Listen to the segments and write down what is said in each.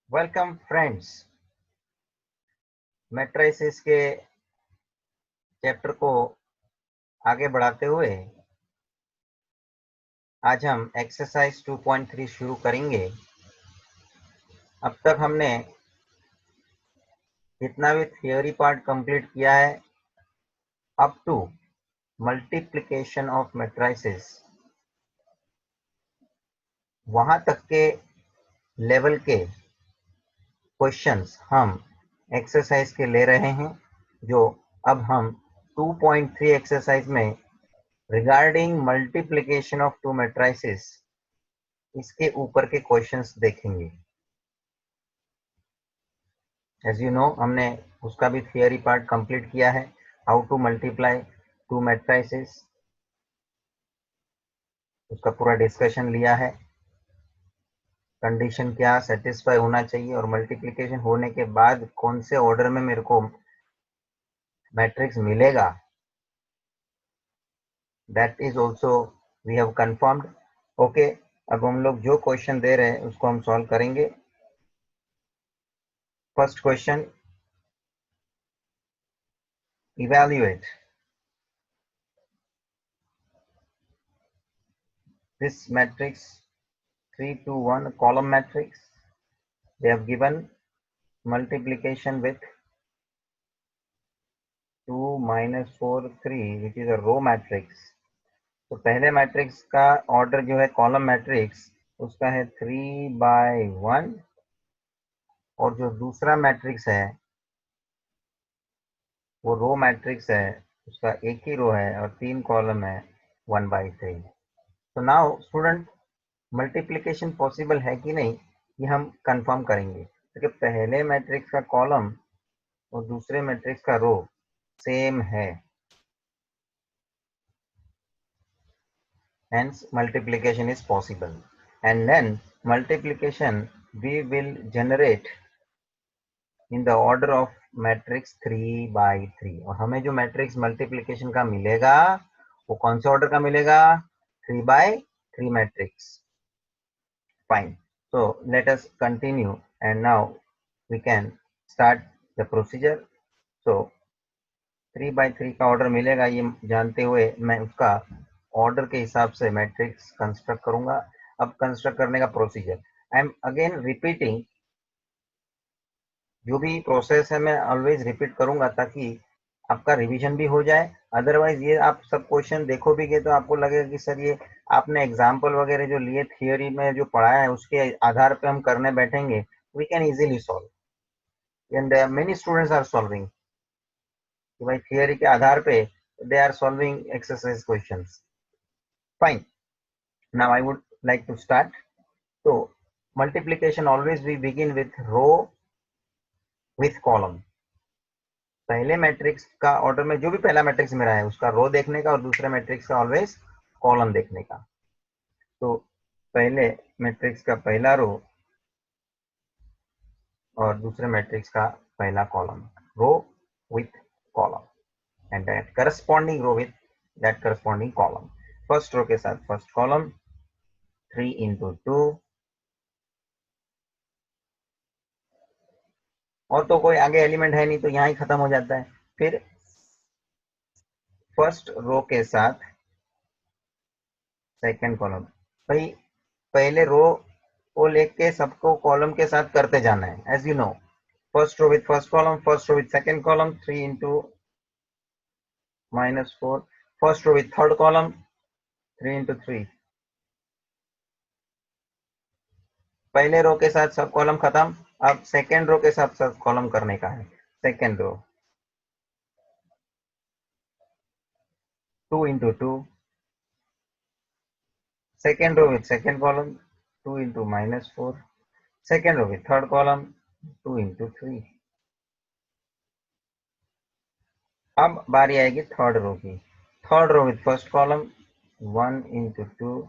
Welcome friends. Matrices के chapter को आगे बढ़ाते हुए आज हम एक्सरसाइज 2.3 शुरू करेंगे। अब तक हमने जितना भी थियोरी पार्ट कंप्लीट किया है up to multiplication of matrices, वहां तक के लेवल के क्वेश्चंस हम एक्सरसाइज के ले रहे हैं, जो अब हम 2.3 एक्सरसाइज में regarding multiplication of two matrices इसके ऊपर के क्वेश्चंस देखेंगे। एज यू नो, हमने उसका भी थियरी पार्ट कंप्लीट किया है, how to multiply two matrices, उसका पूरा डिस्कशन लिया है। कंडीशन क्या सेटिस्फाई होना चाहिए और मल्टीप्लिकेशन होने के बाद कौन से ऑर्डर में मेरे को मैट्रिक्स मिलेगा, that is also we have confirmed. Okay, अब हम लोग जो क्वेश्चन दे रहे हैं उसको हम सॉल्व करेंगे। First question, evaluate this matrix 3 to 1 column matrix. They have given multiplication with 2 minus 4 3 which is a row matrix. तो पहले मैट्रिक्स का ऑर्डर जो है कॉलम मैट्रिक्स उसका है 3/1, और जो दूसरा मैट्रिक्स है वो रो मैट्रिक्स है, उसका एक ही रो है और 3 कॉलम है, 1/3। तो नाउ स्टूडेंट, मल्टीप्लिकेशन पॉसिबल है कि नहीं ये हम कंफर्म करेंगे, क्योंकि पहले मैट्रिक्स का कॉलम और दूसरे मैट्रिक्स का रो सेम है, hence multiplication is possible. And then multiplication we will generate in the order of matrix 3/3, और हमें जो मैट्रिक्स मल्टीप्लिकेशन का मिलेगा वो कौन से ऑर्डर का मिलेगा, 3/3 matrix. Fine, so let us continue and now we can start the procedure. So 3/3 का ऑर्डर मिलेगा ये जानते हुए मैं उसका ऑर्डर के हिसाब से मैट्रिक्स कंस्ट्रक्ट करूंगा। अब कंस्ट्रक्ट करने का procedure, I am again repeating, जो भी प्रोसेस है मैं ऑलवेज रिपीट करूंगा ताकि आपका रिवीजन भी हो जाए। अदरवाइज ये आप सब क्वेश्चन देखो भी गए तो आपको लगेगा कि सर ये आपने एग्जाम्पल वगैरह जो लिए थियोरी में जो पढ़ाया है उसके आधार पे हम करने बैठेंगे, we can easily solve, and many students are solving कि भाई थियोरी के आधार पे they are solving exercise questions. Fine, now I would like to start. So multiplication always we begin with row with column. पहले matrix का order में जो भी पहला मैट्रिक्स मेरा है उसका रो देखने का और दूसरे मैट्रिक्स का ऑलवेज कॉलम देखने का। तो पहले मैट्रिक्स का पहला रो और दूसरे मैट्रिक्स का पहला column, row with column and that corresponding row with that corresponding column. First row के साथ फर्स्ट कॉलम 3 into 2, और तो कोई आगे एलिमेंट है नहीं तो यहाँ ही खत्म हो जाता है। फिर फर्स्ट रो के साथ सेकंड कॉलम, भाई पहले रो को लेके सबको कॉलम के साथ करते जाना है। As you know, first row with first column, first row with second column 3 into -4, first row with third column 3 into 3। पहले रो के साथ सब कॉलम खत्म, अब सेकेंड रो के साथ सब कॉलम करने का है। Second row 2 into 2, second row with second column 2 into -4, second row with third column 2 into 3। अब बारी आएगी थर्ड रो की, third row with first column 1 into 2,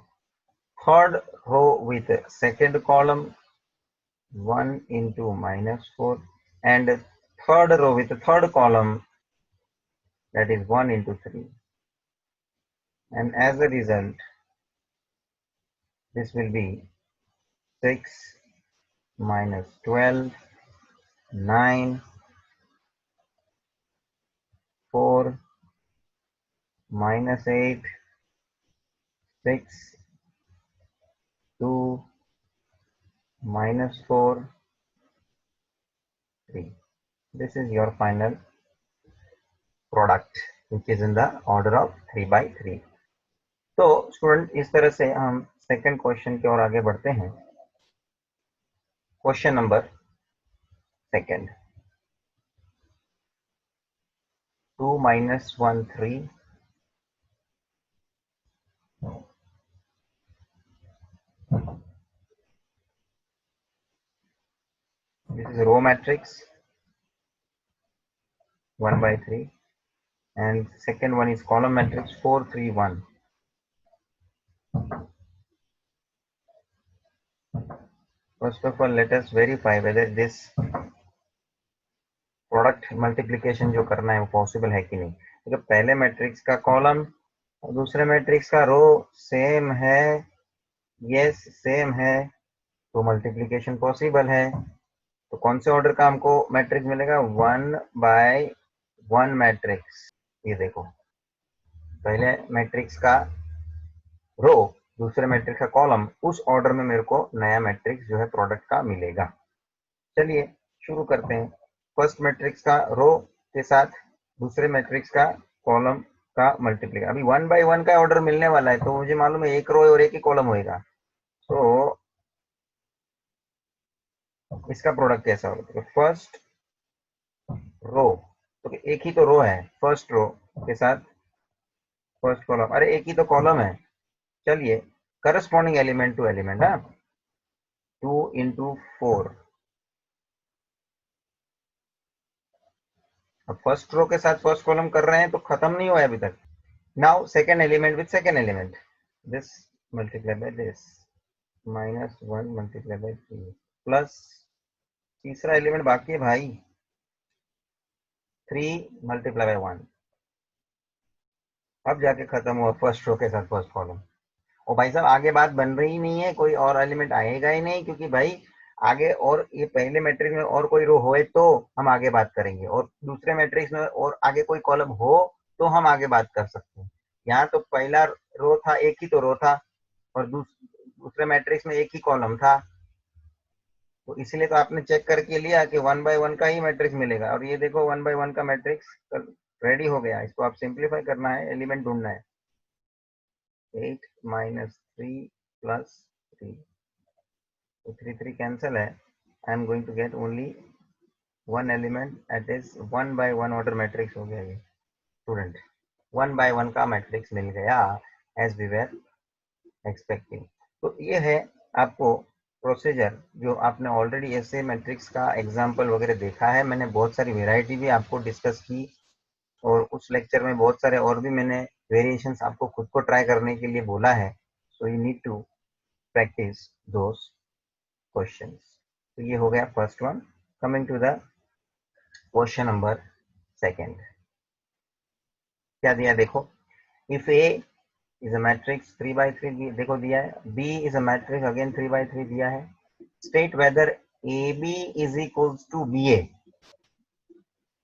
third row with second column 1 into -4, and third row with third column, that is 1 into 3, and as a result this will be 6 -12, 9, 4, -8, 6, 2, -4, 3. This is your final product which is in the order of 3 by 3. तो student इस तरह से हम second question की ओर आगे बढ़ते हैं. Question number second. 2 - 1 3. This is row matrix 1 by 3, and second one is column matrix 4 3 1. First of all, let us verify whether this product multiplication जो करना है वो पॉसिबल है कि नहीं. तो पहले मैट्रिक्स का कॉलम और दूसरे मैट्रिक्स का रो सेम है. यस, सेम है, तो मल्टीप्लिकेशन पॉसिबल है. तो कौन से ऑर्डर का हमको मैट्रिक्स मिलेगा? 1 by 1 मैट्रिक्स. ये देखो, पहले मैट्रिक्स का रो, दूसरे मैट्रिक्स का कॉलम, उस ऑर्डर में मेरे को नया मैट्रिक्स जो है प्रोडक्ट का मिलेगा. चलिए शुरू करते हैं. फर्स्ट मैट्रिक्स का रो के साथ दूसरे मैट्रिक्स का कॉलम का मल्टीप्लिकेशन. अभी 1 by 1 का ऑर्डर मिलने वाला है, तो मुझे मालूम है एक रो और एक ही कॉलम होएगा. तो इसका प्रोडक्ट कैसा होगा? तो फर्स्ट रो, तो एक ही तो रो है, फर्स्ट रो के साथ फर्स्ट कॉलम. अरे एक ही तो कॉलम है. चलिए, करस्पॉन्डिंग एलिमेंट टू एलिमेंट. हाँ, 2 into 4. अब फर्स्ट रो के साथ फर्स्ट कॉलम कर रहे हैं तो खत्म नहीं हुआ है अभी तक. Now second element with second element, this multiply by this, -1 multiply by 3, plus तीसरा एलिमेंट बाकी है भाई, 3 मल्टीप्लाई बाय 1. अब जाके खत्म हुआ फर्स्ट रो के साथ फर्स्ट कॉलम. और भाई साहब आगे बात बन रही नहीं है, कोई और एलिमेंट आएगा ही नहीं, क्योंकि भाई आगे और ये पहले मैट्रिक्स में और कोई रो होए तो हम आगे बात करेंगे, और दूसरे मैट्रिक्स में और आगे कोई कॉलम हो तो हम आगे बात कर सकते हैं. यहाँ तो पहला रो था, एक ही तो रो था, और दूसरे मैट्रिक्स में एक ही कॉलम था, तो इसलिए तो आपने चेक करके लिया कि 1 by 1 का ही मैट्रिक्स मिलेगा. और ये देखो 1 by 1 का मैट्रिक्स रेडी हो गया. इसको आप सिंप्लीफाई करना है, एलिमेंट ढूंढना है. 8 - 3 plus 3, तो 3 3 कैंसिल है. I am going to get only one element, that is 1 by 1 order matrix हो गया ये. स्टूडेंट, 1 by 1 का मैट्रिक्स मिल गया, एज वी वेर एक्सपेक्टिंग. तो ये है आपको प्रोसीजर, जो आपने ऑलरेडी ऐसे मैट्रिक्स का एग्जाम्पल वगैरह देखा है. मैंने बहुत सारी वेराइटी भी आपको डिस्कस की, और उस लेक्चर में बहुत सारे और भी मैंने वेरिएशंस आपको खुद को ट्राई करने के लिए बोला है. So you need to practice those questions. तो ये हो गया first one. Coming to the question number second. क्या दिया देखो, if A is a matrix 3 by 3 देखो दिया है, B is a matrix again 3 by 3 दिया है. State whether A B is equals to B A.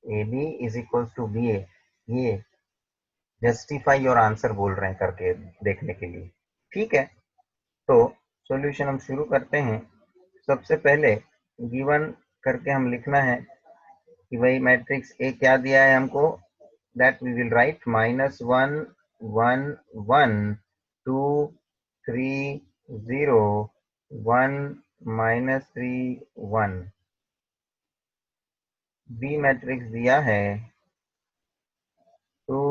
A B is equals to B A. ये justify your answer बोल रहे हैं करके देखने के लिए. ठीक है, तो सॉल्यूशन हम शुरू करते हैं. सबसे पहले गिवन करके हम लिखना है कि भाई मैट्रिक्स ए क्या दिया है हमको. That we will write -1 1 1 2 3 0 1 -3 1. B matrix दिया है 2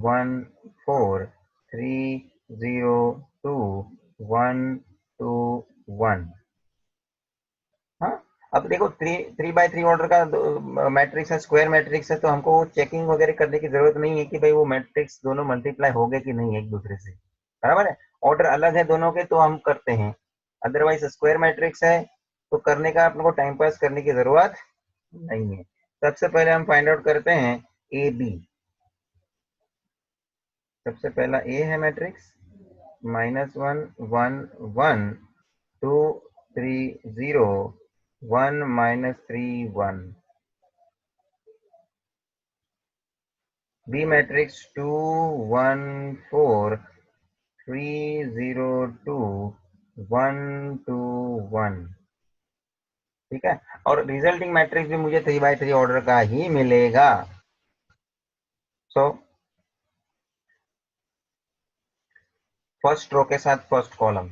1 4 3 0 2 1 2 1. हाँ, अब देखो 3 by 3 ऑर्डर का मैट्रिक्स है, स्क्वायर मैट्रिक्स है, तो हमको चेकिंग वगैरह करने की जरूरत नहीं है कि भाई वो मैट्रिक्स दोनों मल्टीप्लाई हो गए कि नहीं एक दूसरे से. बराबर है, ऑर्डर अलग है दोनों के तो हम करते हैं. अदरवाइज स्क्वायर मैट्रिक्स है तो करने का अपने को टाइम पास करने की जरूरत नहीं है. सबसे पहले हम फाइंड आउट करते हैं ए बी. सबसे पहला ए है मैट्रिक्स, -1 1 1 2 3 0 1 minus 3 1. B matrix 2 1 4 3 0 2 1 2 1. ठीक है, और रिजल्टिंग मैट्रिक्स भी मुझे 3 by 3 ऑर्डर का ही मिलेगा. सो फर्स्ट रो के साथ फर्स्ट कॉलम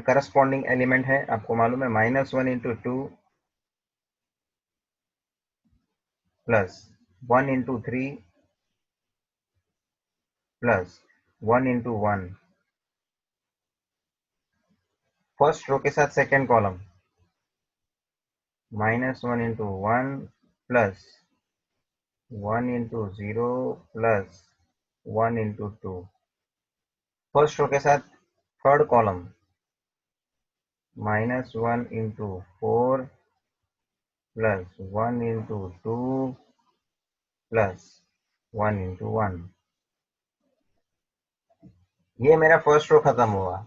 करस्पॉन्डिंग एलिमेंट है, आपको मालूम है, -1 into 2 plus 1 into 3 plus 1 into 1. First row के साथ second column -1 into 1 plus 1 into 0 plus 1 into 2. First row के साथ third column -1 into 4 plus 1 into 2 plus 1 into 1. ये मेरा फर्स्ट रो खत्म हुआ.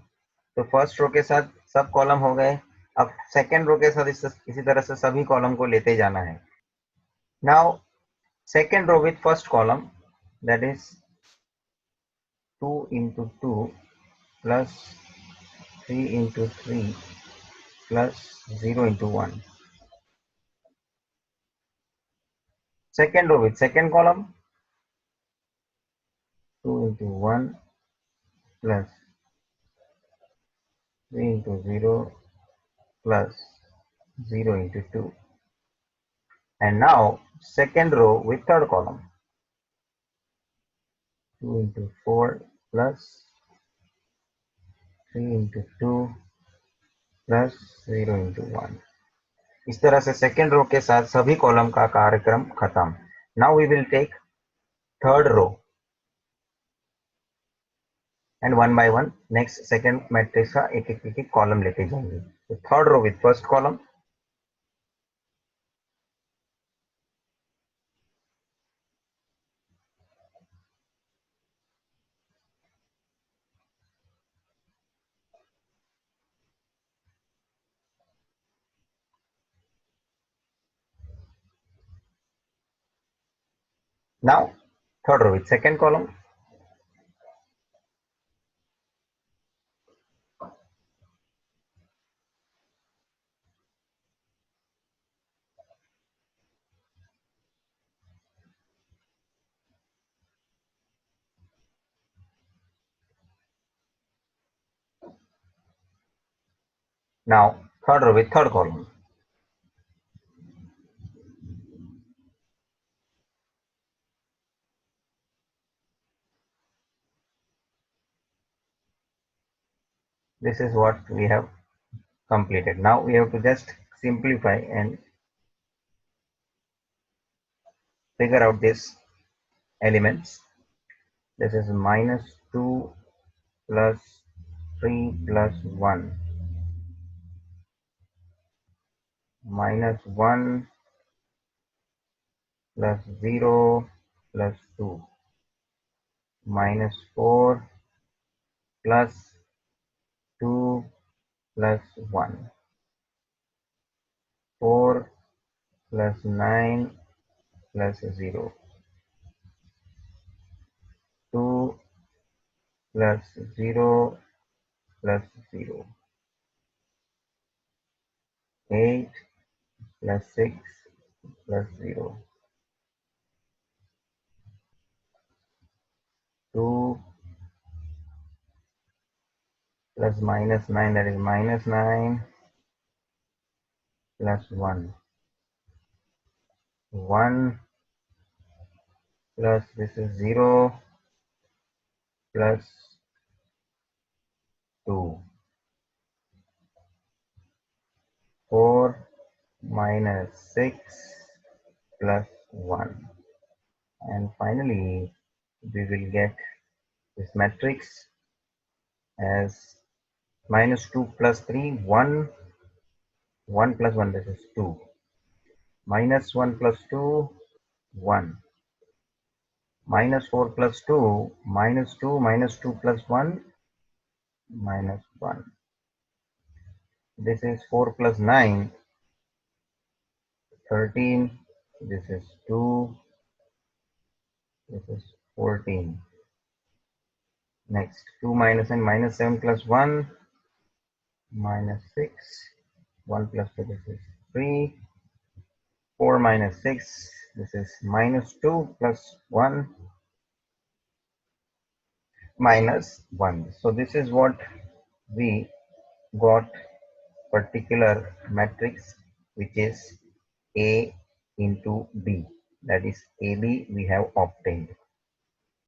तो फर्स्ट रो के साथ सब कॉलम हो गए. अब सेकेंड रो के साथ इसी तरह से सभी कॉलम को लेते जाना है. Now second row with first column, that is 2 into 2 plus 3 into 3 plus 0 into 1. Second row with second column, 2 into 1 plus 3 into 0 plus 0 into 2. And now second row with third column, 2 into 4 plus 3 into 2 plus 0 into 1. इस तरह से second row के साथ सभी column का कार्यक्रम खत्म. Now we will take third row and one by one next second matrix का एक एक कॉलम लेते जाएंगे. तो थर्ड रो विथ फर्स्ट कॉलम, now third row with second column, now third row with third column. This is what we have completed. Now we have to just simplify and figure out these elements. This is -2 plus 3 plus 1, -1 plus 0 plus 2, -4 plus 2 plus 1, 4 plus 9 plus 0, 2 plus 0 plus 0, 8 plus 6 plus 0, 2 plus -9, that is -9 plus 1, 1 plus this is 0 plus 2, 4 minus 6 plus 1, and finally we will get this matrix as -2 plus 3, 1, 1 plus 1, this is 2, -1 plus 2, 1, -4 plus 2, -2 minus 2 plus 1, -1. This is 4 plus 9, 13, this is 2, this is 14. Next, 2 minus n minus 7 plus 1, minus 6, 1 plus 2, this is 3, 4 minus 6, this is minus 2 plus 1, minus 1. So this is what we got, particular matrix which is A into B, that is AB we have obtained,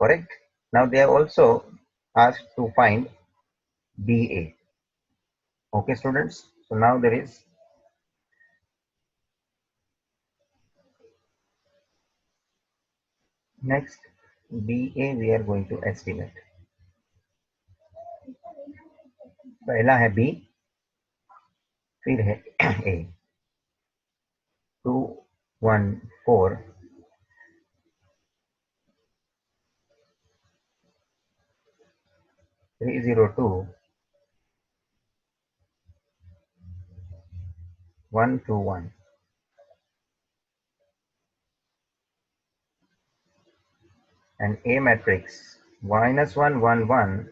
correct? Now they have also asked to find BA. Okay students, so now there is next BA we are going to estimate. पहला है B, फिर है A, 2 1 4 302 121. And A matrix minus 1 1 1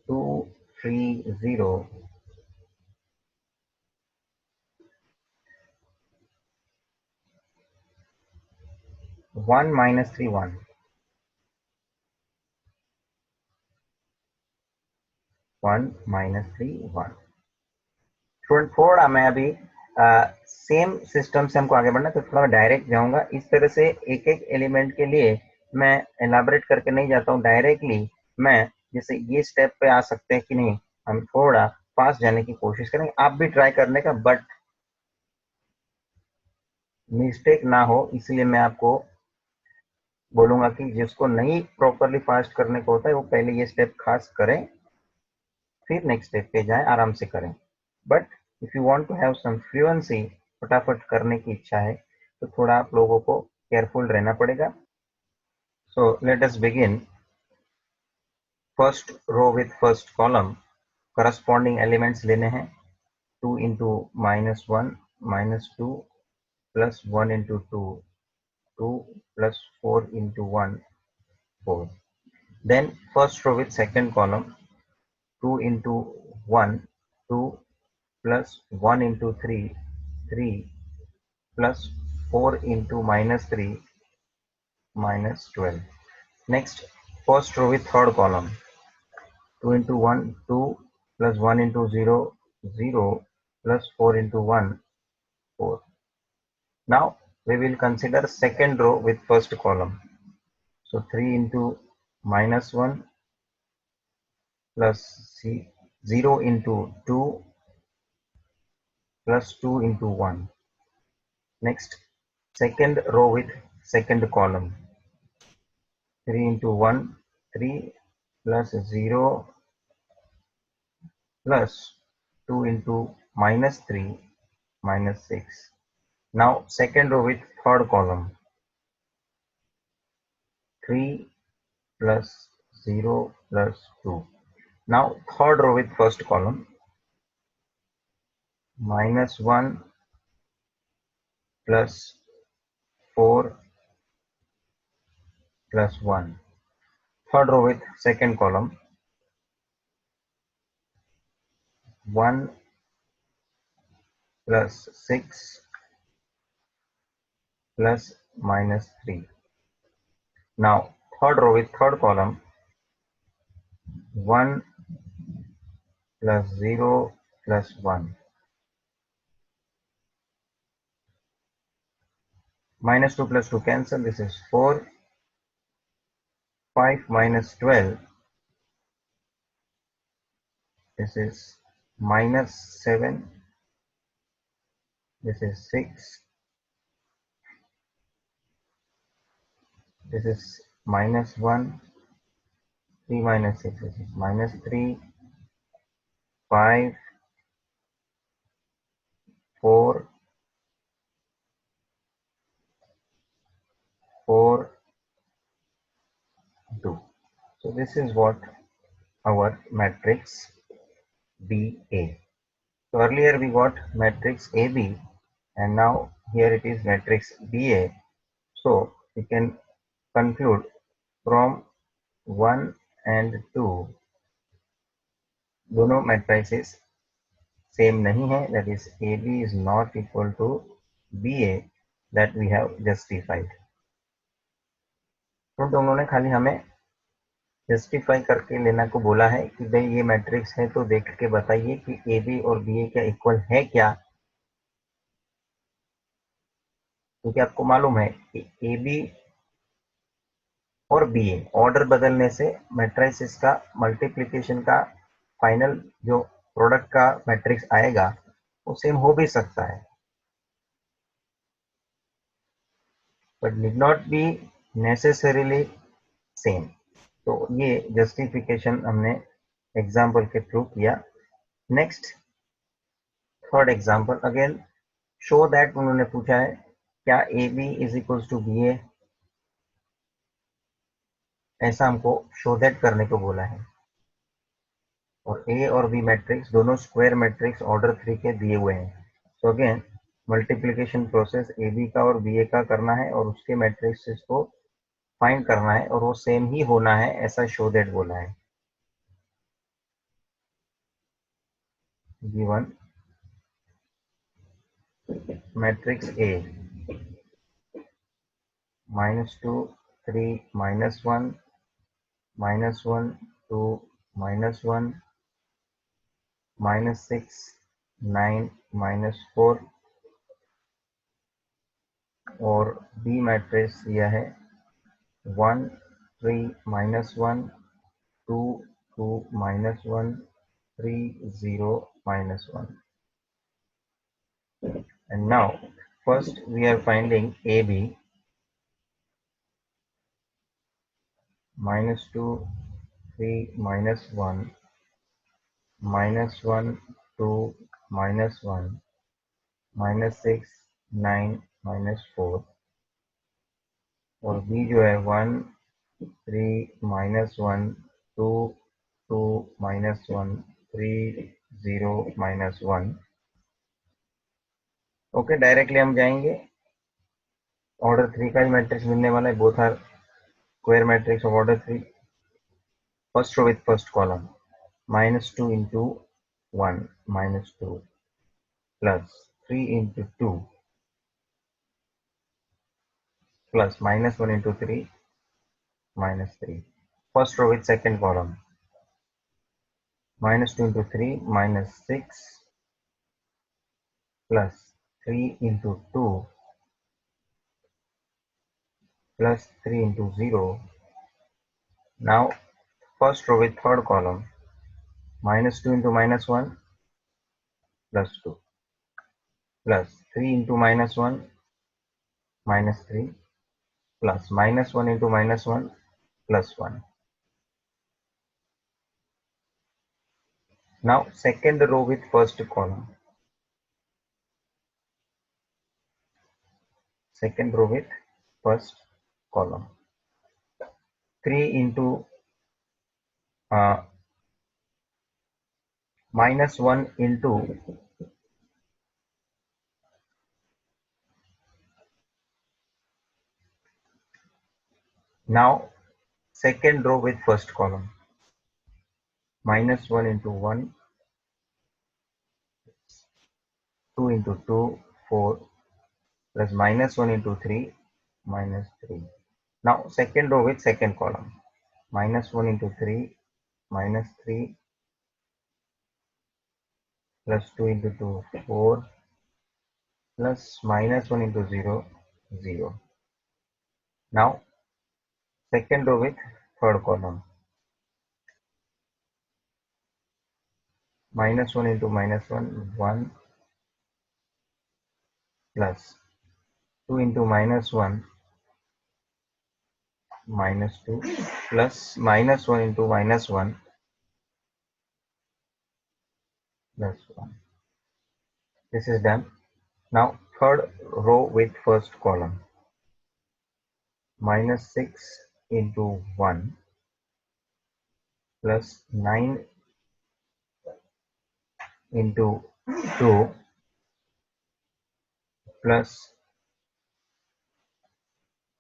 2 3 0 1 minus 3 1 1 minus 3 1. Student थोड़ा मैं अभी same system से हमको आगे बढ़ना, तो थोड़ा डायरेक्ट जाऊंगा। इस तरह से एक एक एलिमेंट के लिए मैं एलाबरेट करके नहीं जाता हूँ, डायरेक्टली मैं जैसे ये स्टेप पे आ सकते हैं कि नहीं, हम थोड़ा फास्ट जाने की कोशिश करेंगे। आप भी ट्राई करने का, बट मिस्टेक ना हो, इसलिए मैं आपको बोलूंगा कि जिसको नहीं प्रॉपरली फास्ट करने को होता है वो पहले ये स्टेप खास करें, फिर नेक्स्ट स्टेप पे जाएं, आराम से करें। But if you want to have some fluency, फटाफट करने की इच्छा है, तो थोड़ा आप लोगों को केयरफुल रहना पड़ेगा। So let us begin. First row with first column, corresponding elements लेने हैं। 2 into minus 1 minus 2 plus 1 into 2 2 plus 4 into 1 4. Then first row with second column, 2 into 1 2 plus 1 into 3 3 plus 4 into minus 3 minus 12. Next, first row with third column, 2 into 1 2 plus 1 into 0 0 plus 4 into 1 4. Now we will consider second row with first column. So 3 into minus 1 plus 0 into 2 plus 2 into 1. Next, second row with second column, 3 into 1 3 plus 0 plus 2 into minus 3 minus 6. Now second row with third column, 3 plus 0 plus 2. Now third row with first column, minus 1 plus 4 plus 1. Third row with second column, 1 plus 6 plus minus 3. Now third row with third column, 1 plus 0 plus 1. Minus 2 plus 2 cancel, this is 4. 5 minus 12, this is minus 7, this is 6, this is minus 1, 3 minus 6, this is minus 3, 5, 4, 4, 2. So this is what our matrix BA. So earlier we got matrix AB and now here it is matrix BA. So we can conclude from 1 and 2 दोनों matrices same नहीं है, that is AB is not equal to BA that we have justified. तो उन्होंने खाली हमें justify करके लेना को बोला है कि भाई ये मैट्रिक्स है तो देख के बताइए कि ए बी और बी ए क्या इक्वल है क्या, क्योंकि आपको मालूम है कि ए बी और बी ए ऑर्डर बदलने से मैट्रिक्स का मल्टीप्लिकेशन का फाइनल जो प्रोडक्ट का मैट्रिक्स आएगा वो सेम हो भी सकता है, but need not be necessarily same. तो ये जस्टिफिकेशन हमने एग्जाम्पल के थ्रू किया. Next third example again show that उन्होंने पूछा है क्या A B is equals to B A, ऐसा हमको शो दैट करने को बोला है. और ए और बी मैट्रिक्स दोनों स्क्वायर मैट्रिक्स ऑर्डर 3 के दिए हुए हैं. So again multiplication process A B का और बी ए का करना है और उसके मैट्रिक्स को फाइंड करना है और वो सेम ही होना है ऐसा शो दैट बोला है. गिवन मैट्रिक्स ए -2 3 -1 -1 2 -1 -6 9 -4 और बी मैट्रिक्स यह है 1 3 -1 2 2 -1 3 0 -1. And now first we are finding AB -2 3 -1 -1 2 -1 -6 9 -4 और B जो है 1 3 -1 2 2 -1 3 0 -1. ओके, डायरेक्टली हम जाएंगे ऑर्डर 3 का ही मैट्रिक्स मिलने वाला है. Both are square matrix of order 3. First row with first column -2 into 1 -2 plus 3 into 2 plus -1 into 3 -3. First row with second column -2 into 3 -6 plus 3 into 2 plus 3 into 0. Now first row with third column -2 into -1 plus 2 plus 3 into -1 -3 plus -1 into -1 plus 1. Now second row with first column, second row with first column 3 into -1 into now second row with first column -1 into 1 2 into 2 4 plus -1 into 3 -3. Now second row with second column -1 into 3 -3 plus 2 into 2 4 plus -1 into 0 0. Now second row with third column -1 into -1 1 plus 2 into -1 -2 plus -1 into -1 plus 1. This is done. Now third row with first column -6 into 1 plus 9 into 2 plus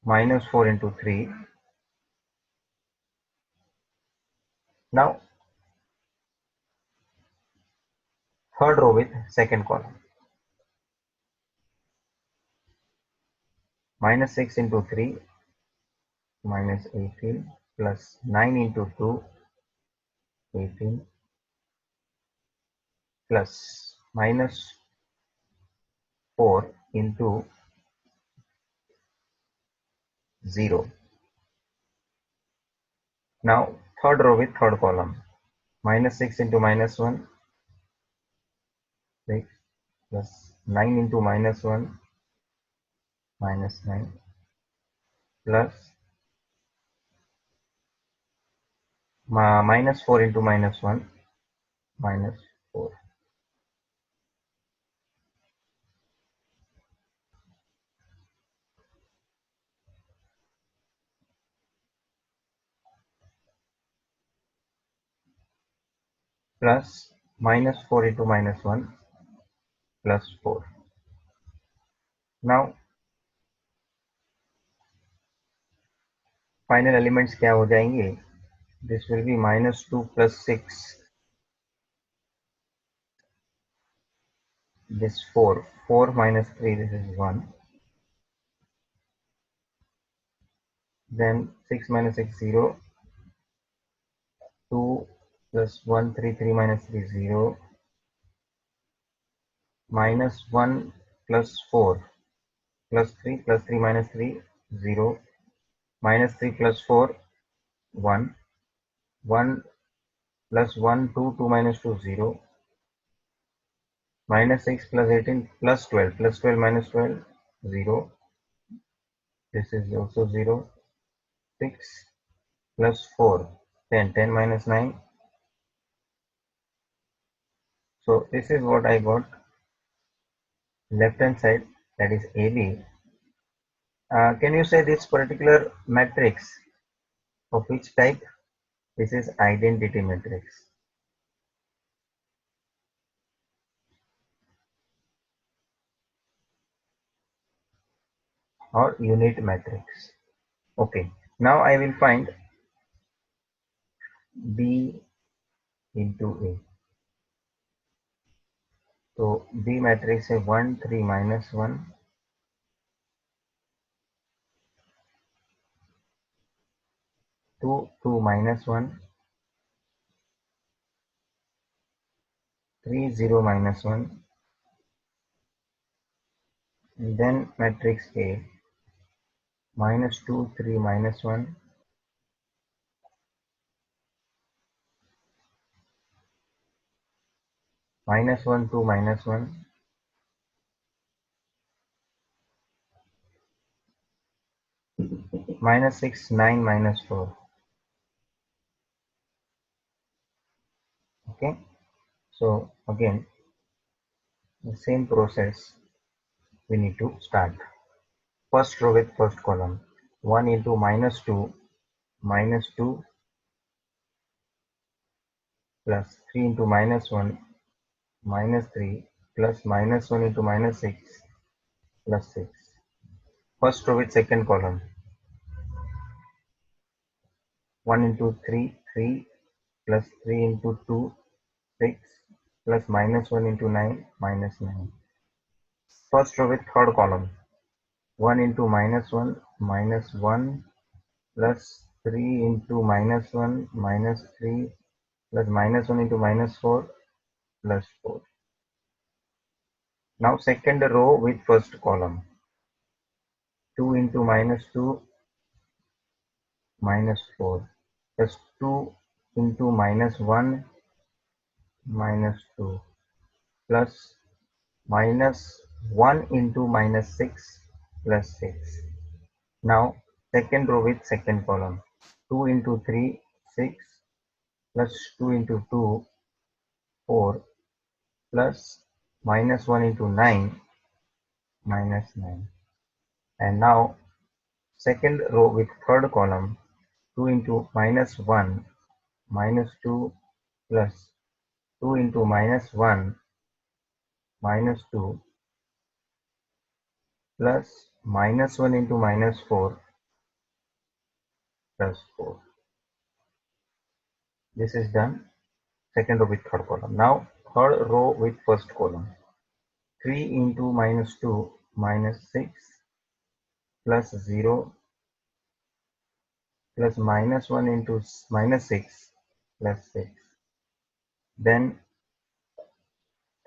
minus 4 into 3. Now third row with second column. Minus 6 into 3 minus 18 plus 9 into 2 18 plus minus 4 into 0. Now third row with third column. Minus 6 into minus 1 6 plus 9 into minus 1 minus 9 plus minus 4 into minus 1 minus 4 plus minus 4 into minus 1 plus 4. Now final elements क्या हो जाएंगे? This will be minus 2 plus 6, this 4 minus 3, this is 1, then 6 minus 6 0, 2 plus 1 3 3 minus 3 0, minus 1 plus 4 plus 3 plus 3 minus 3 0, minus 3 plus 4 1, 1 plus 1 2 2 minus 2 0, minus 6 plus 18 plus 12 plus 12 minus 12 0, this is also 0, 6 plus 4 10 10 minus 9. So this is what I got left hand side, that is AB. Can you say this particular matrix of which type? This is identity matrix or unit matrix. Okay, now I will find B into A. So B matrix है 1 3 minus 1, 2 2 minus 1, 3 0 minus 1, and then matrix A minus 2 3 minus 1, minus 1 2 minus 1, minus 6 9 minus 4. Okay, so again the same process we need to start. First row with first column, 1 into minus 2 plus 3 into minus 1 minus 3 plus minus 1 into minus 6 plus 6. First row with second column, 1 into 3 3 plus 3 into 2 6 plus minus 1 into 9 minus 9. First row with third column, 1 into minus 1 minus 1 plus 3 into minus 1 minus 3 plus minus 1 into minus 4 plus 4. Now second row with first column, 2 into minus 2 minus 4 plus 2 into minus 1 minus 2 plus minus 1 into minus 6 plus 6. Now second row with second column, 2 into 3 6 plus 2 into 2 4 plus minus 1 into 9 minus 9. And now second row with third column, 2 into minus 1 minus 2 plus 2 into minus 1 -2 plus -1 into -4 plus 4. This is done. Second row with third column. Now third row with first column. 3 into -2 -6 plus 0 plus -1 into -6 plus 6. Then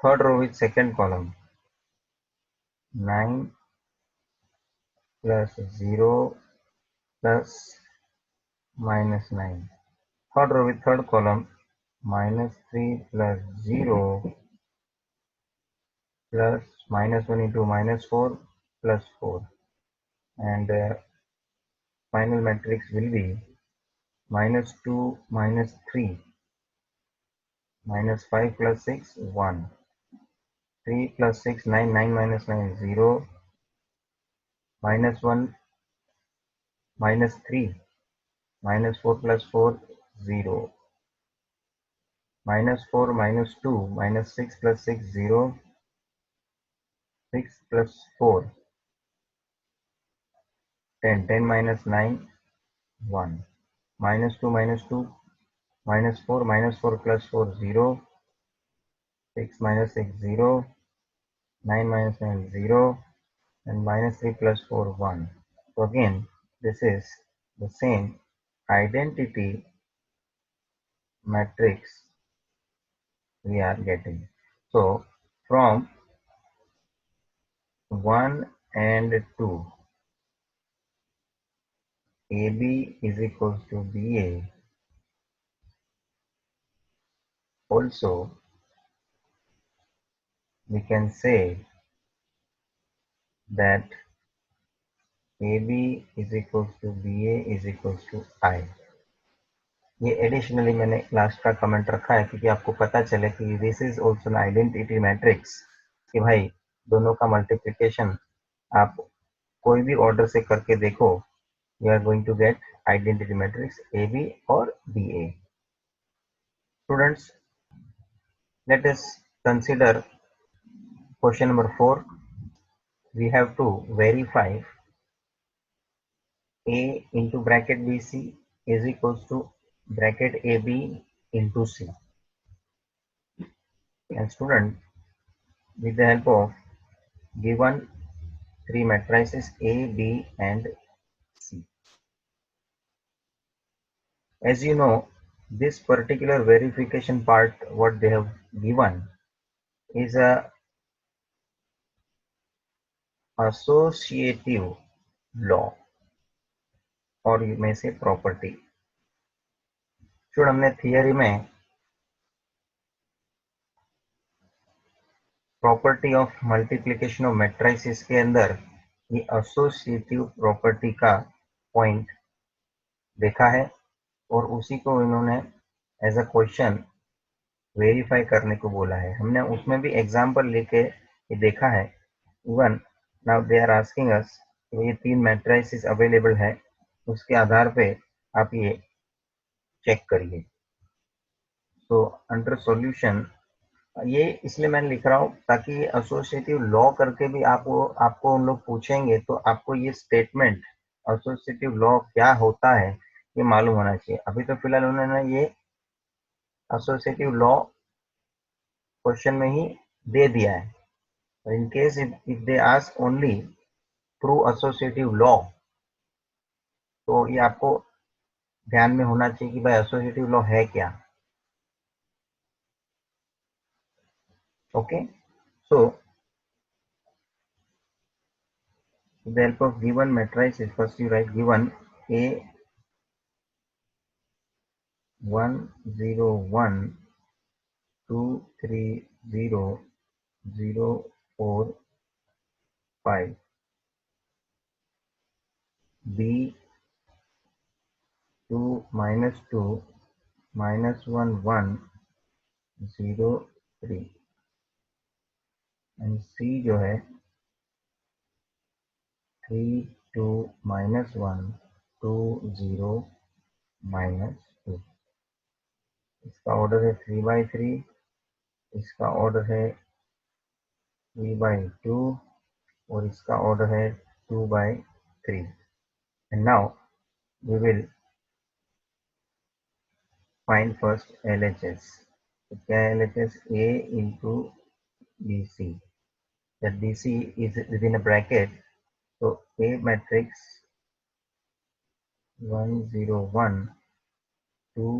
third row with second column. 9 plus 0 plus -9. Third row with third column. -3 plus 0 plus -1 into -4 plus 4. And final matrix will be -2 -3 -5 plus 6 1. 3 plus 6 9 9 minus 9 0. -1 -3 -4 plus 4 0. -4 -2 -6 plus 6 0. 6 plus 4 10. 10 minus 9 1. -2 -2 -4 -4 plus 4 0. 6 minus 6 0. 9 minus 9 0. And -3 plus 4 1. So again this is the same identity matrix we are getting. So from 1 and 2, AB is equals to BA. Also we can say that AB is equals to BA is equals to I. ये additionally मैंने last का comment रखा है क्योंकि आपको पता चले कि this is also an identity matrix कि भाई दोनों का मल्टीप्लिकेशन आप कोई भी ऑर्डर से करके देखो, you are going to get identity matrix AB or BA. Students, let us consider question number 4. We have to verify A into bracket BC is equals to bracket AB into C. And student, with the help of given three matrices A, B and C. As you know, this particular verification part what they have given is a associative law और में से property. हमने theory में property of multiplication of matrices के अंदर ये associative property का point देखा है और उसी को इन्होंने एज अ क्वेश्चन वेरीफाई करने को बोला है. हमने उसमें भी एग्जांपल लेके ये देखा है. Even now they are asking us ये तीन मैट्रिसेस अवेलेबल है, उसके आधार पे आप ये चेक करिए. तो अंडर सॉल्यूशन ये इसलिए मैं लिख रहा हूँ ताकि एसोसिएटिव लॉ करके भी आपको उन लोग पूछेंगे तो आपको ये स्टेटमेंट एसोसिएटिव लॉ क्या होता है ये मालूम होना चाहिए. अभी तो फिलहाल उन्होंने ये एसोसिएटिव लॉ क्वेश्चन में ही दे दिया है. In case if they ask only prove associative law तो ये आपको ध्यान में होना चाहिए कि भाई एसोसिएटिव लॉ है क्या. Okay, so with the help of given matrices, first you write given A 1 0 1 2 3 0 0 4 5, B 2 minus 2 minus 1 1 0 3 and C जो है 3 2 minus 1 2 0 minus 2. इसका ऑर्डर है 3 by 3, इसका ऑर्डर है 3/2 और इसका ऑर्डर है 2/3। And now we will find first LHS। तो क्या है LHS? A into BC, that BC is within a bracket, so A matrix 1 0 1 2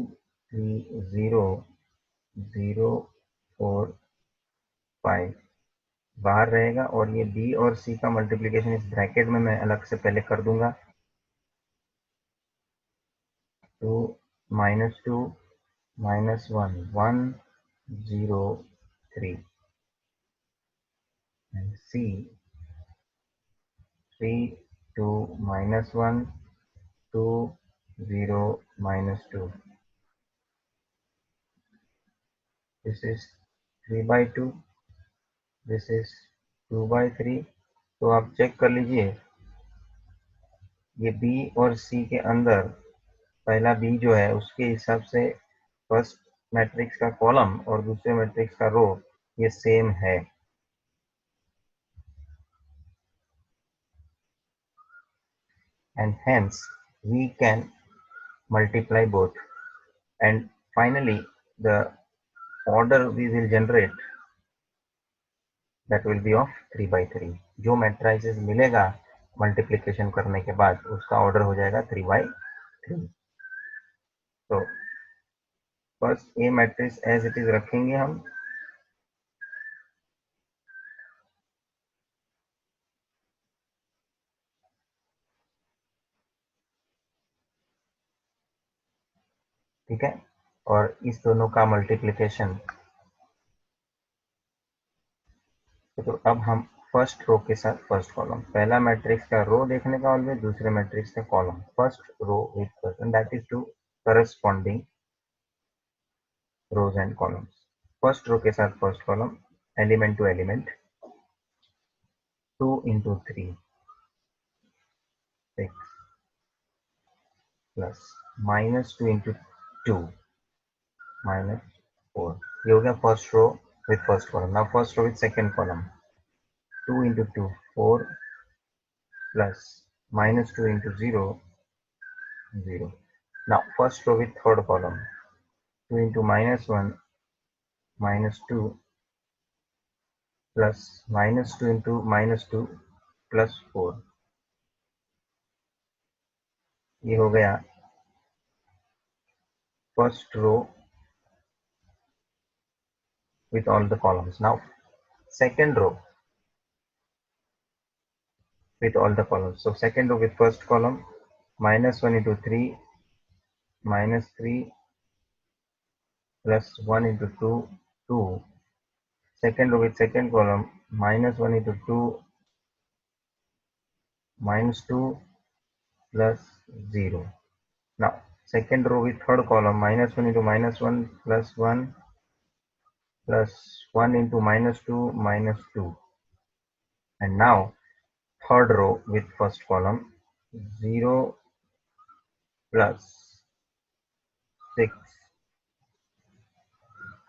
3 0 0 4 5 बाहर रहेगा, और ये B और C का मल्टीप्लिकेशन इस ब्रैकेट में मैं अलग से पहले कर दूंगा। 2 -2 -1 1 0 3 and C 3 2 -1 2 0 -2. This is 3/2, this is 2/3। तो आप चेक कर लीजिए, ये B और C के अंदर पहला B जो है उसके हिसाब से फर्स्ट मैट्रिक्स का कॉलम और दूसरे मैट्रिक्स का रो ये सेम है। And hence we can multiply both, and finally the order we will generate that will be of 3/3। जो मैट्रिसेस मिलेगा मल्टीप्लिकेशन करने के बाद उसका ऑर्डर हो जाएगा 3/3। तो first A matrix as it is रखेंगे हम, ठीक है, और इस दोनों का मल्टीप्लिकेशन। तो अब हम फर्स्ट रो के साथ फर्स्ट कॉलम, पहला मैट्रिक्स का रो देखने का ऑलवेज, दूसरे मैट्रिक्स का column, first row with first, and that is two corresponding rows and columns. First row के साथ first column, element to element, 2 into 3 6 plus -2 into 2 -4। ये हो गया first row with first column. Now first row with second column, 2 into 2 4 plus -2 into 0 0। Now first row with third column, 2 into -1 -2 plus -2 into -2 plus 4। ये हो गया first row with all the columns। Now second row with all the columns, so second row with first column, -1 into 3 -3 plus 1 into 2 2। Second row with second column, -1 into 2 -2 plus 0। Now second row with third column, -1 into -1 plus 1 plus 1 into -2 -2। And now third row with first column, 0 plus 6।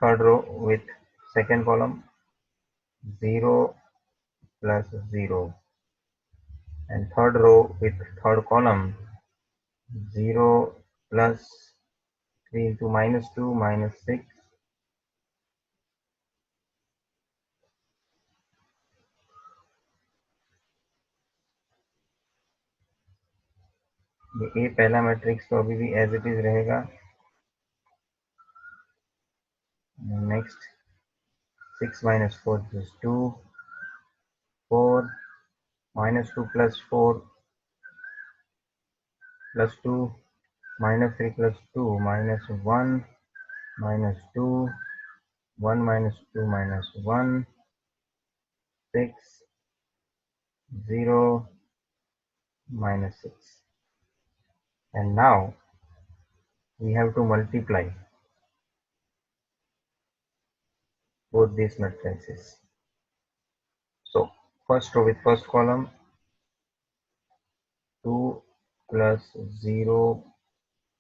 Third row with second column, 0 plus 0। And third row with third column, 0 plus 3 into -2 -6। ये ए पहला matrix तो अभी भी as it is रहेगा। Next 6 minus 4 is 2, 4 -2 plus 4 plus 2 -3 plus 2 -1 -2 1 -2 -1 6 0 -6। And now we have to multiply both these matrices। So first row with first column, 2 plus 0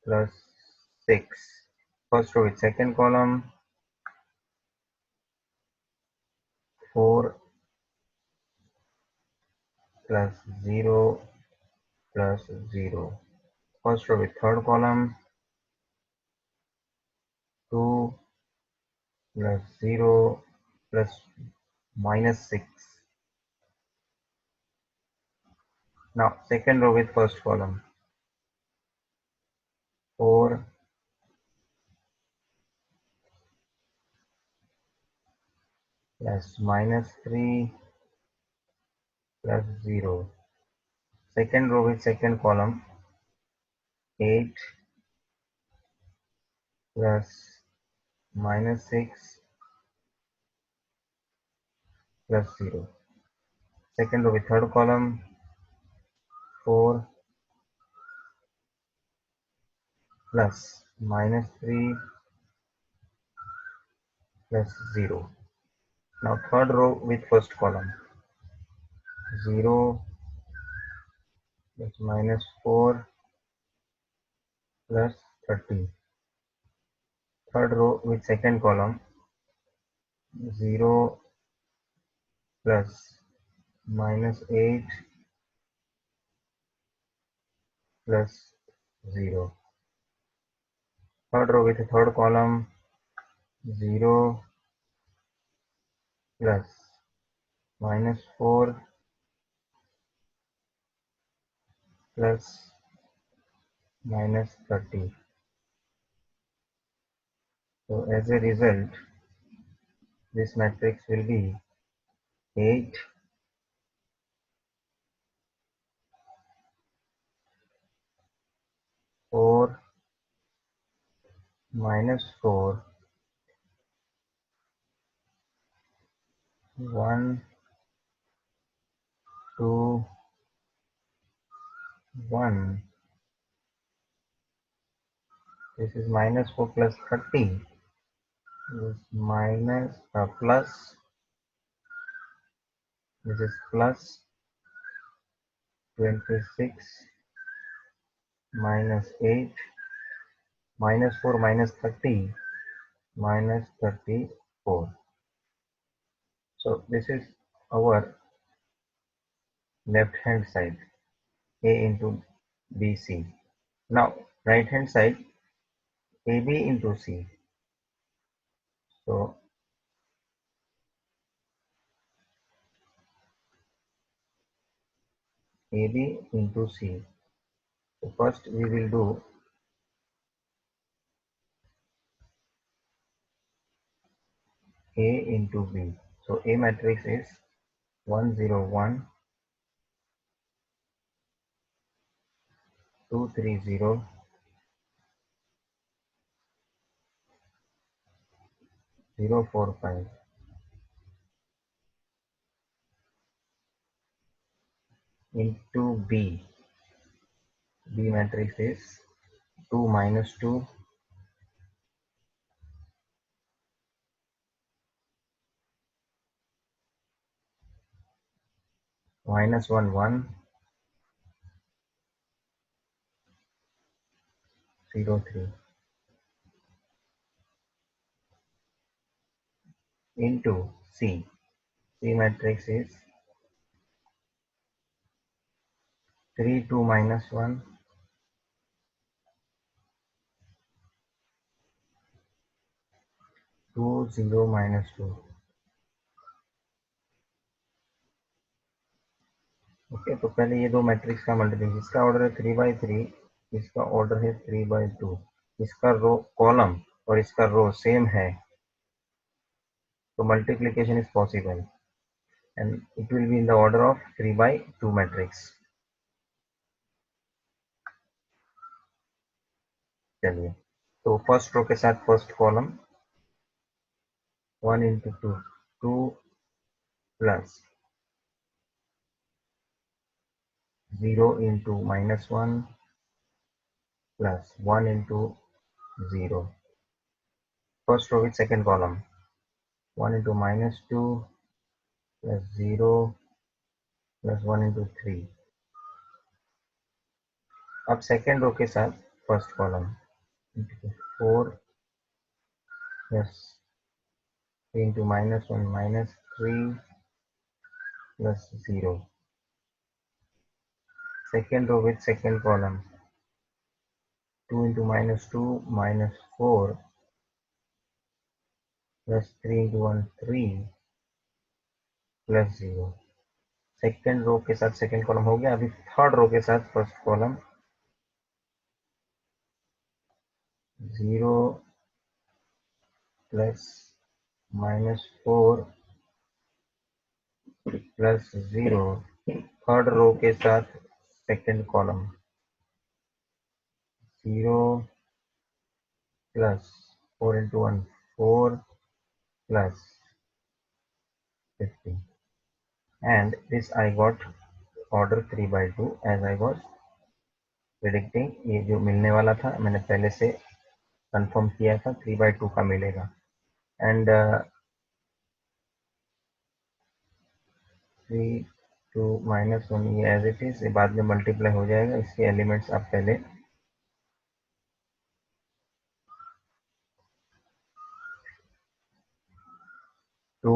plus 6। First row with second column, 4 plus 0 plus 0. First row with third column, 2 plus 0 plus minus 6. Now second row with first column, 4 plus minus 3 plus 0. Second row with second column, 8 plus minus 6 plus 0. Second row with third column, 4 plus minus 3 plus 0. Now third row with first column, 0 plus minus 4 plus 30. Third row with second column, 0 plus minus 8 plus 0. Third row with third column, 0 plus minus 4 plus minus 30. So as a result, this matrix will be 8, 4, minus 4, 1, 2, 1. This is minus 4 plus 30. This is minus plus. This is plus 26 minus 8 minus 4 minus 30 minus 34. So this is our left hand side, A into BC. Now right hand side, AB into C. So AB into C. So first we will do A into B. So A matrix is 1 0 1 2 3 0 0 4 5. Into B. B matrix is 2 minus 2 minus 1 1 0 3. Into C. C matrix is 3 2 minus 1 2 0 minus 2. Okay, तो पहले ये दो matrix का multiplication, इसका order है 3/3, इसका order है 3/2, इसका रो कॉलम और इसका रो सेम है, तो multiplication is possible and it will be in the order of 3/2 matrix. चलिए, तो फर्स्ट रो के साथ first column 1 into 2 2 plus 0 into minus 1 plus 1 into 0. First row with second column, 1 into minus 2 plus 0 plus 1 into 3. अब second row के साथ first column 4 plus 3 into minus 1 minus 3 plus 0. second row with second column, 2 into minus 2 minus 4 plus 3 into 1 3 plus 0। Second row के साथ second column हो गया। अभी third row के साथ first column, 0 plus minus 4 plus 0। Third row के साथ second column, 0 plus 4 into 1 4 plus 50, and this I got order 3 by 2 as I was predicting। ये जो मिलने वाला था मैंने पहले से कंफर्म किया था, 3 by 2 का मिलेगा। एंड 3 2 minus 1 ये एज इट इज, बाद में मल्टीप्लाई हो जाएगा। इसके एलिमेंट्स आप पहले to,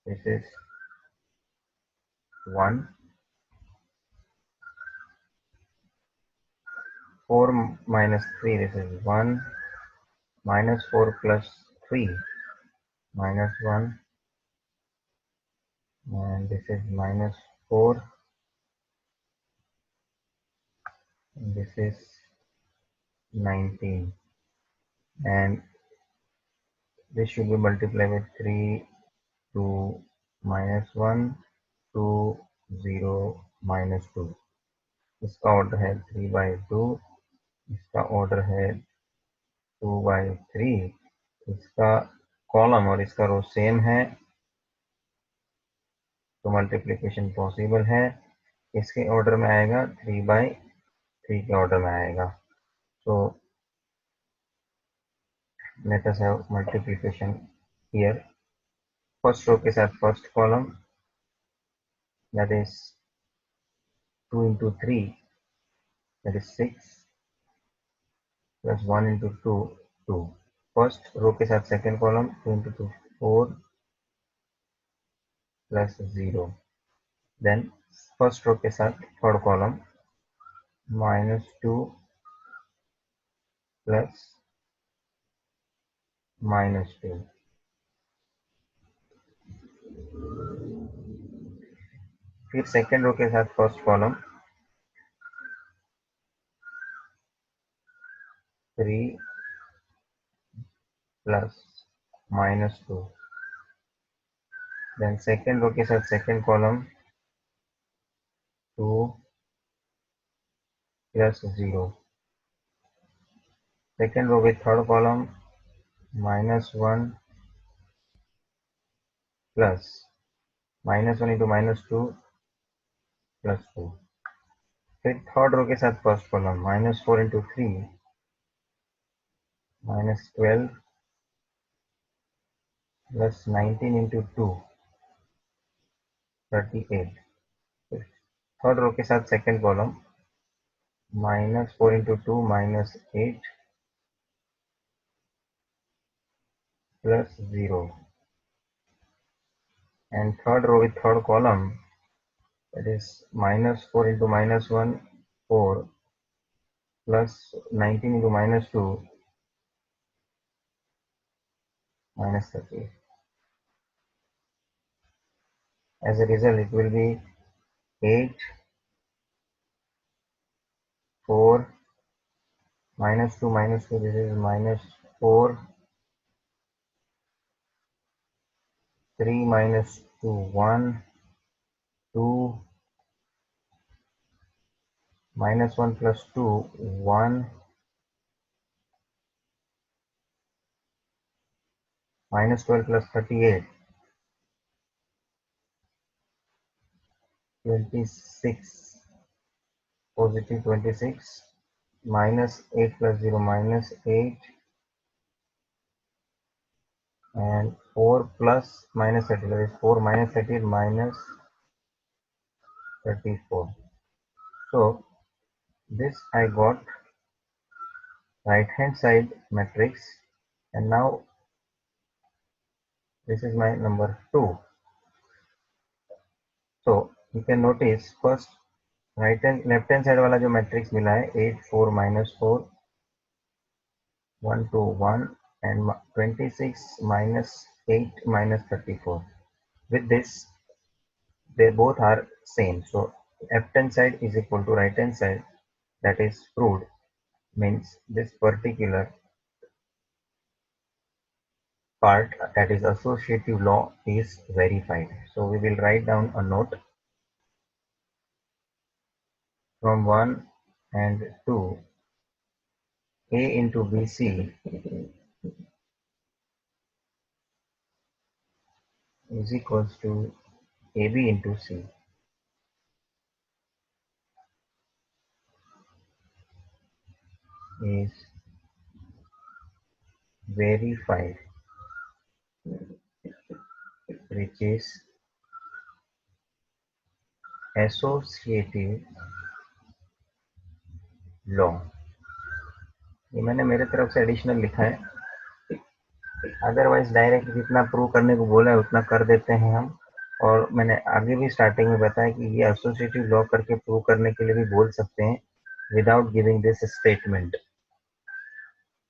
this is 1, 4 minus 3, this is 1, minus 4 plus 3 minus 1, and this is minus 4, and this is 19, and this should be multiplied with 3 2 minus 1 2 0 minus 2। इसका order है 3 by 2, इसका ऑर्डर है 2 by 3। इसका कॉलम और इसका रो सेम है तो मल्टीप्लिकेशन पॉसिबल है। इसके ऑर्डर में आएगा 3 by 3 के ऑर्डर में आएगा। तो let us have multiplication here. First row के साथ first column, that is 2 into 3, that is 6 plus 1 into 2 2। First row के साथ second column, 2 into 2 4 plus 0। Then first row के साथ थर्ड कॉलम, -2 plus -2। फिर सेकेंड रो के साथ first column, 3 plus -2। Then second row के साथ second column, 2 plus 0। Second row with third column, -1 plus -1 into -2 plus 2। फिर थर्ड रो के साथ first column, -4 into 3 -12 plus 19 into 2 38। फिर थर्ड रो के साथ second column, -4 into 2 -8 plus 0। And third row with third column, that is -4 into -1 4 plus 19 into -2 -30। As a result, it will be 8 4 -2 -2, this is -4 3 -2 1 2 -1 plus 2 1 -12 plus 38 26 positive 26 -8 plus 0 -8 and 4 plus -30, that is 4 -30 -34. So this I got right hand side matrix, and now this is my number 2. So you can notice first left hand side वाला जो matrix मिला है 8 4 -4 1 2 1 and 26 -8 -34. With this, they both are same. So left hand side is equal to right hand side. That is proved. Means this particular part, that is associative law, is verified. So we will write down a note from 1 and 2. A into BC is equals to AB into C is verified, which is associative law. ये मैंने मेरे तरफ से additional लिखा है, otherwise direct जितना prove करने को बोला है उतना कर देते हैं हम। और मैंने आगे भी स्टार्टिंग में बताया कि ये एसोसिएटिव लॉ करके प्रूव करने के लिए भी बोल सकते हैं without giving this statement.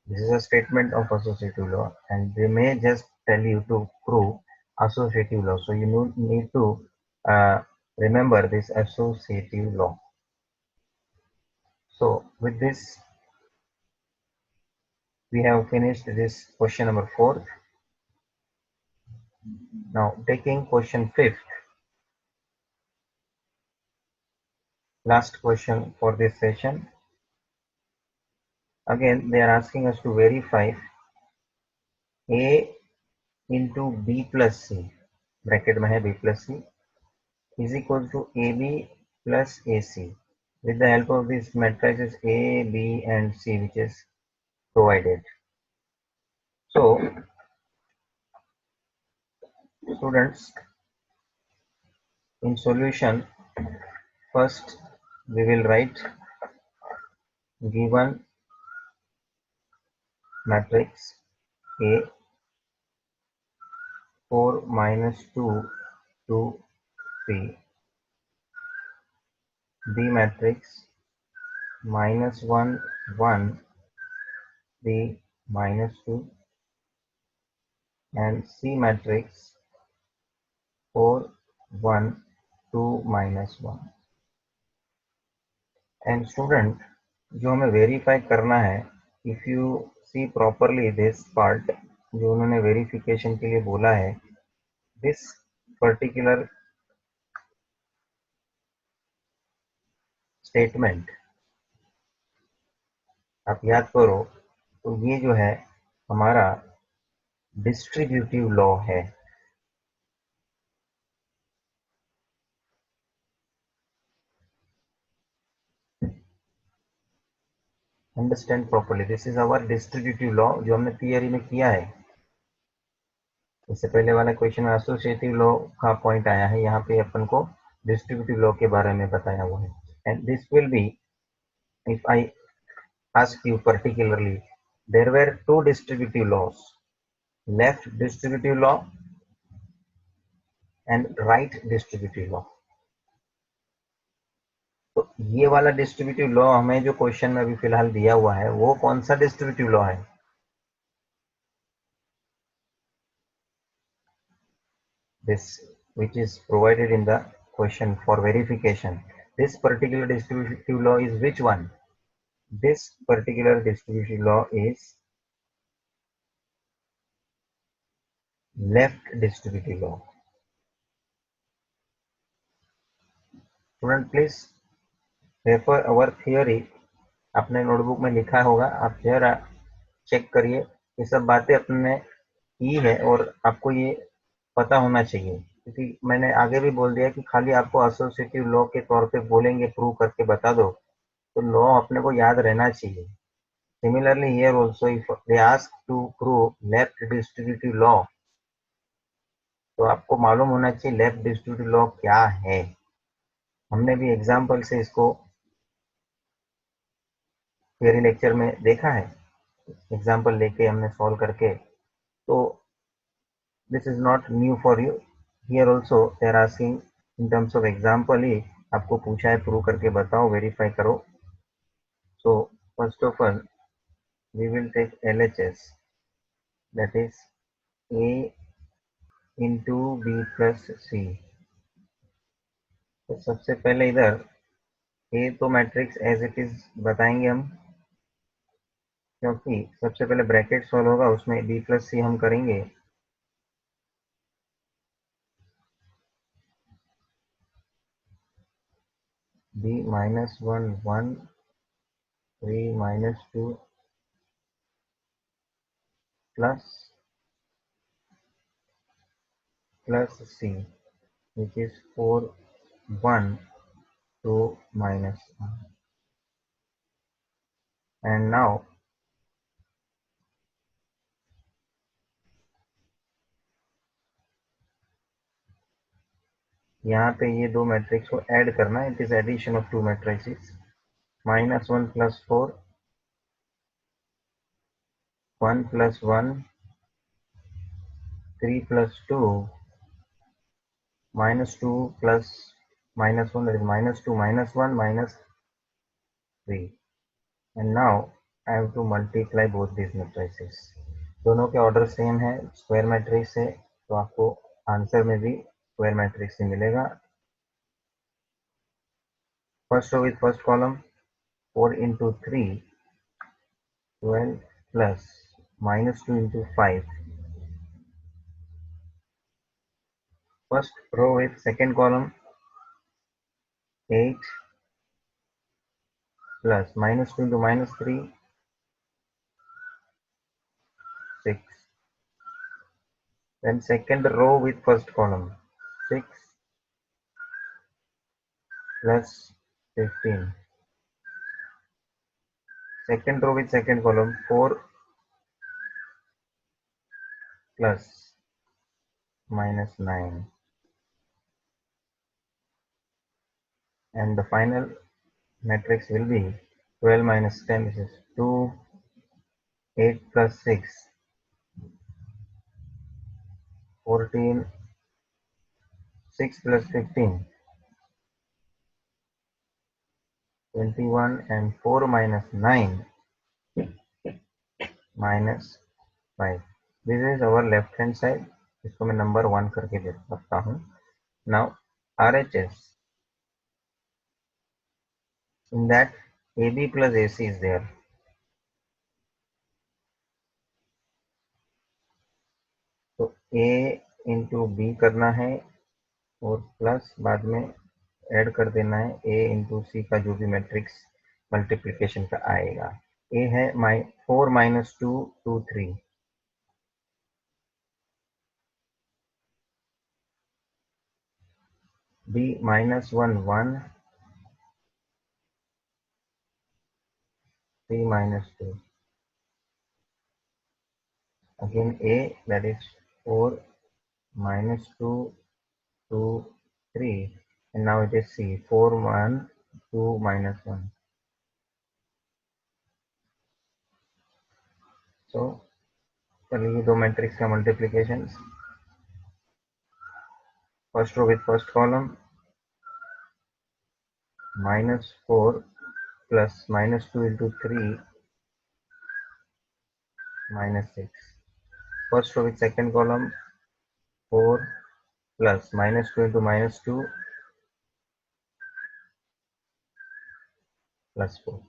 This is a statement of associative law and they may just tell you to prove associative law. So you need to remember this associative law. So with this, we have finished this question number 4. Now taking question 5th, last question for this session. Again, they are asking us to verify A into B plus C, bracket में है B plus C, is equal to AB plus AC with the help of these matrices A, B and C which is provided. So, students, in solution, first we will write given matrix A 4 minus 2 2 3, B matrix minus 1 1 3 minus 2 and C matrix 4 1 2 minus 1. And student, जो हमें verify करना है, if you see properly this part जो उन्होंने verification के लिए बोला है, दिस पर्टिकुलर स्टेटमेंट आप याद करो तो ये जो है हमारा डिस्ट्रीब्यूटिव लॉ है. Understand properly, this is our distributive law जो हमने थियरी में किया है. इससे पहले वाला क्वेश्चन में एसोसिएटिव लॉ का पॉइंट आया है, यहाँ पे अपन को डिस्ट्रीब्यूटिव लॉ के बारे में बताया हुआ है. And this will be, if I ask you particularly, there were two distributive laws, left distributive law and right distributive law. तो ये वाला डिस्ट्रीब्यूटिव लॉ हमें जो क्वेश्चन में अभी फिलहाल दिया हुआ है वो कौन सा डिस्ट्रीब्यूटिव लॉ है? This which is provided in the question for verification. This particular distributive law is which one? This particular distributive law is left distributive law. Student, please refer our theory. अपने notebook में लिखा होगा, आप जरा check करिए. ये सब बातें अपने की है और आपको ये पता होना चाहिए, क्योंकि मैंने आगे भी बोल दिया कि खाली आपको एसोसिएटिव लॉ के तौर पे बोलेंगे प्रूव करके बता दो, तो लॉ अपने को याद रहना चाहिए. Similarly here also if they ask to prove left distributive law, तो आपको मालूम होना चाहिए लेफ्ट डिस्ट्रीब्यूटिव लॉ क्या है. हमने भी एग्जाम्पल से इसको थियरी लेक्चर में देखा है, एग्जाम्पल लेके हमने सॉल्व करके. तो this is not new for you. Here also they are asking in terms of example ही आपको पूछा है, प्रूव करके बताओ, वेरीफाई करो. So first of all we will take LHS, that is A into B plus C. तो सबसे पहले इधर A तो मैट्रिक्स एज इट इज बताएंगे हम, क्योंकि सबसे पहले ब्रैकेट सॉल्व होगा, उसमें B plus C हम करेंगे. B minus 1 1 3 minus 2 plus C, which is 4 1 2 minus 1. And now यहाँ पे ये दो मैट्रिक्स को ऐड करना है. It is addition of two matrices. -1 plus 4, 1 plus 1, 3 plus 2, -2 plus -1, that is -2 -1 -3. And now I have to multiply both these matrices. दोनों के order same है, स्क्वायर मैट्रिक्स है, तो आपको आंसर में भी स्क्वायर मैट्रिक्स ही मिलेगा. First row with first column 4 into 3 12 plus -2 into 5. First row with second column 8 plus -2 into -3 6. Then second row with first column 6 plus 15. Second row with second column 4 plus -9. And the final matrix will be 12 minus 10, this is 2, 8 plus 6 14, 6 plus 15 21, and 4 minus 9 minus 5. This is our left hand side. इसको मैं number 1 करके दे सकता हूँ. Now RHS, in that AB plus AC is there. तो A into B करना है और plus बाद में ऐड कर देना है A into C का जो भी मैट्रिक्स मल्टीप्लिकेशन का आएगा. A है 4 minus 2 2 3. B -1 1 3 minus 2. Again A, that is 4 minus 2 2 3, and now it is C 4 1 2 minus 1. So चलिए दो मैट्रिक्स का multiplication. First row with first column -4 plus -2 into 3 -6. First row with second column 4 plus -2 into -2 plus 4.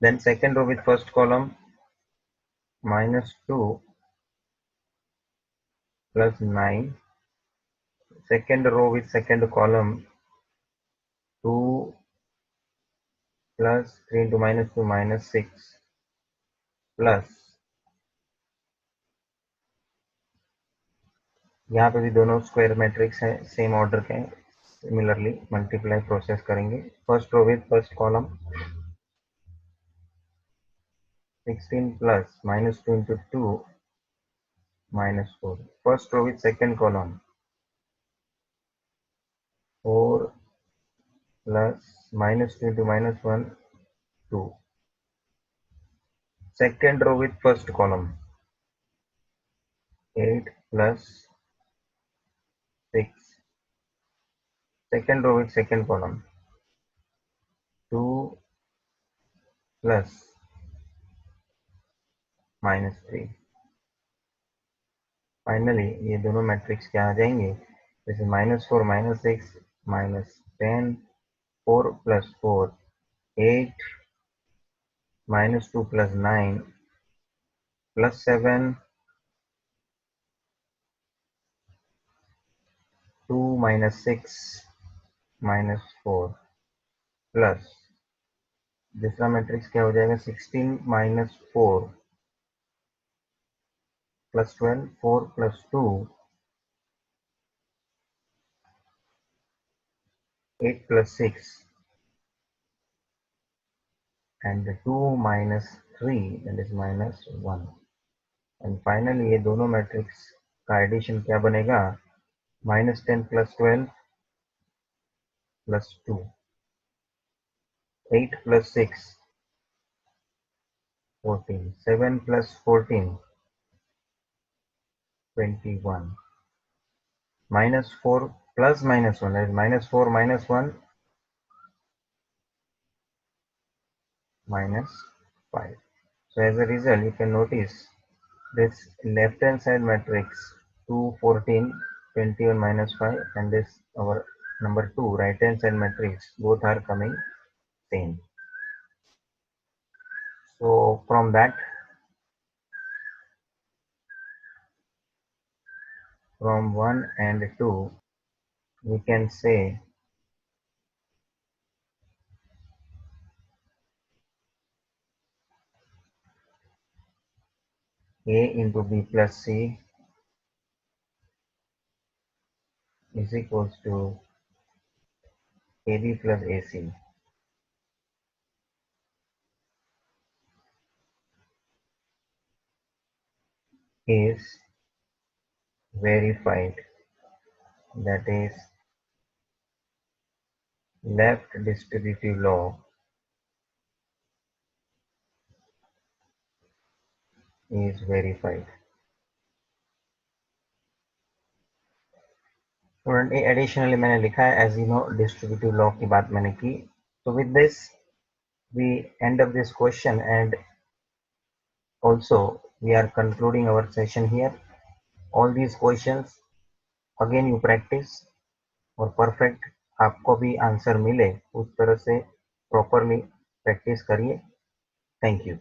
Then second row with first column -2 plus 9. Second row with second column 2 plus 3 into -2 -6 plus, यहाँ पे भी दोनों square matrix है, same order के, similarly multiply process करेंगे. First row with first column 16 plus -2 into 2 -4. First row with second column 4 plus -2 into -1 2. Second row with first column 8 plus 6 second row with second column, 2 plus -3. Finally ये दोनों matrix क्या आ जाएंगे, जैसे -4 -6 -10, 4 + 4 8, -2 + 9 +7, 2 -6 -4 plus दूसरा matrix क्या हो जाएगा, 16 - 4 + 12, 4 + 2 8 + 6 and 2 - 3 that is -1 and finally ये दोनों मैट्रिक्स का एडिशन क्या बनेगा, -10 + 12 + 2, 8 + 6 14, 7 + 14 21, -4 plus -1 that is -4 -1 -5. So as a result, you can notice this left hand side matrix 2 14 21 -5 and this our number 2 right hand side matrix both are coming same. So from that, from 1 and 2 we can say A into B plus C is equals to AB plus AC. Is verified, that is left distributive law is verified. Student ये additionally मैंने लिखा है as you know distributive law की बात मैंने की. So with this we end up this question and also we are concluding our session here. All these questions again you practice और perfect आपको भी आंसर मिले उस तरह से प्रॉपरली प्रैक्टिस करिए. Thank you.